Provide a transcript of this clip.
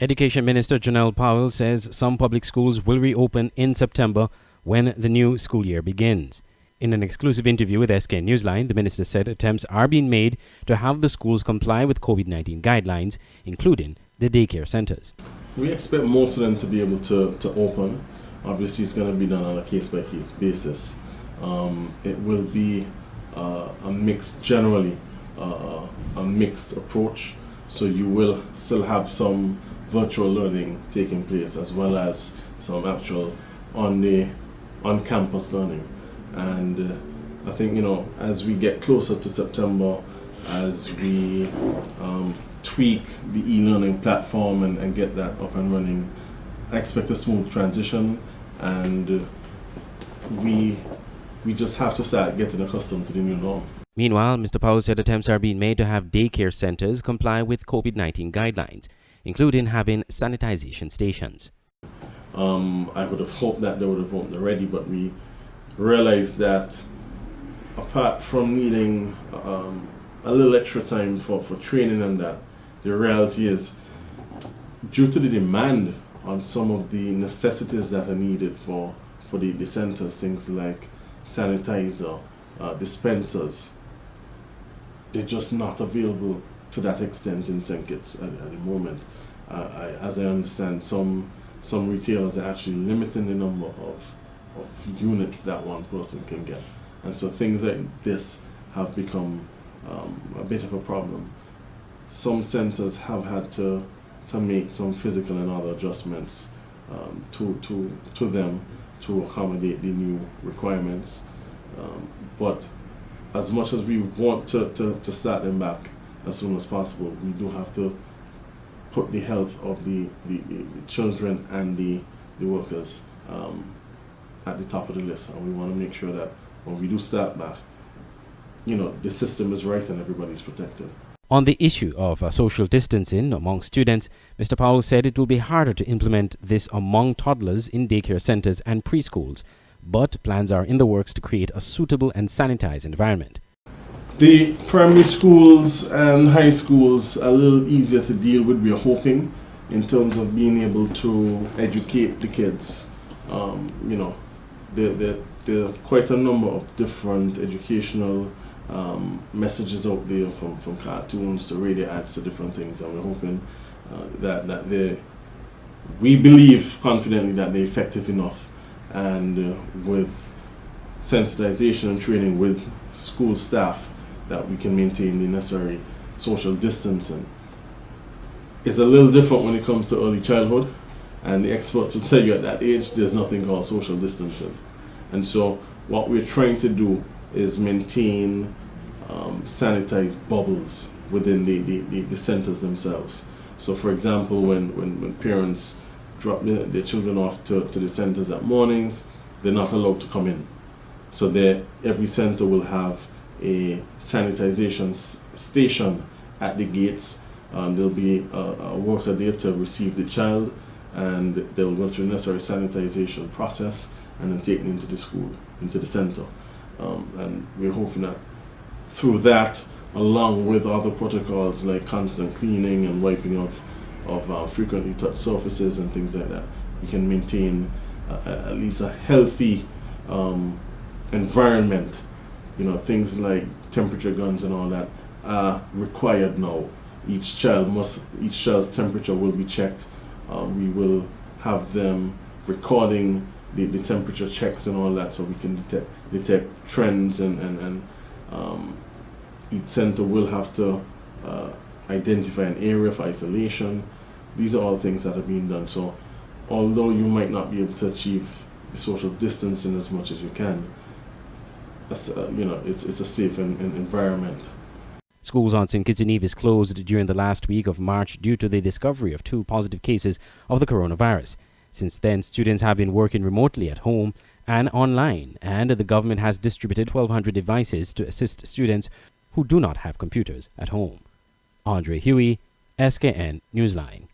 Education Minister Jonel Powell says some public schools will reopen in September when the new school year begins. In an exclusive interview with SK Newsline, the minister said attempts are being made to have the schools comply with COVID-19 guidelines, including the daycare centers. We expect most of them to be able to open. Obviously, it's going to be done on a case-by-case basis. It will be a mixed approach. So you will still have some virtual learning taking place as well as some actual on-campus learning. And I think, as we get closer to September, as we tweak the e-learning platform and get that up and running, I expect a smooth transition, and we just have to start getting accustomed to the new norm. Meanwhile, Mr. Powell said attempts are being made to have daycare centers comply with COVID-19 guidelines, including having sanitization stations. I would have hoped that they would have opened already, but we realized that apart from needing a little extra time for training and that, the reality is, due to the demand on some of the necessities that are needed for the centers, things like sanitizer, dispensers, they're just not available to that extent in St. Kitts at the moment. As I understand, some retailers are actually limiting the number of units that one person can get. And so things like this have become a bit of a problem. Some centers have had to make some physical and other adjustments to them to accommodate the new requirements. But as much as we want to start them back as soon as possible, we do have to put the health of the children and the workers at the top of the list. And we want to make sure that when we do start back, the system is right and everybody's protected. On the issue of social distancing among students, Mr. Powell said it will be harder to implement this among toddlers in daycare centers and preschools, but plans are in the works to create a suitable and sanitized environment. The primary schools and high schools are a little easier to deal with, we're hoping, in terms of being able to educate the kids. There are quite a number of different educational messages out there, from cartoons to radio ads to different things, and we're hoping that we believe confidently that they're effective enough, and with sensitization and training with school staff, that we can maintain the necessary social distancing. It's a little different when it comes to early childhood, and the experts will tell you at that age there's nothing called social distancing. And so what we're trying to do is maintain sanitized bubbles within the centers themselves. So for example, when parents drop their children off to the centers at mornings, they're not allowed to come in. So every center will have a sanitization station at the gates. There'll be a worker there to receive the child, and they'll go through the necessary sanitization process and then taken into the school, into the center. And we're hoping that through that, along with other protocols like constant cleaning and wiping of frequently touched surfaces and things like that, we can maintain at least a healthy environment. Things like temperature guns and all that are required now. Each child's temperature will be checked. We will have them recording the temperature checks and all that, so we can detect trends, and each center will have to identify an area for isolation. These are all things that are being done. So although you might not be able to achieve the social distancing as much as you can, it's a safe environment. Schools on St. Kitts and Nevis closed during the last week of March due to the discovery of 2 positive cases of the coronavirus. Since then, students have been working remotely at home and online, and the government has distributed 1,200 devices to assist students who do not have computers at home. Andre Huey, SKN Newsline.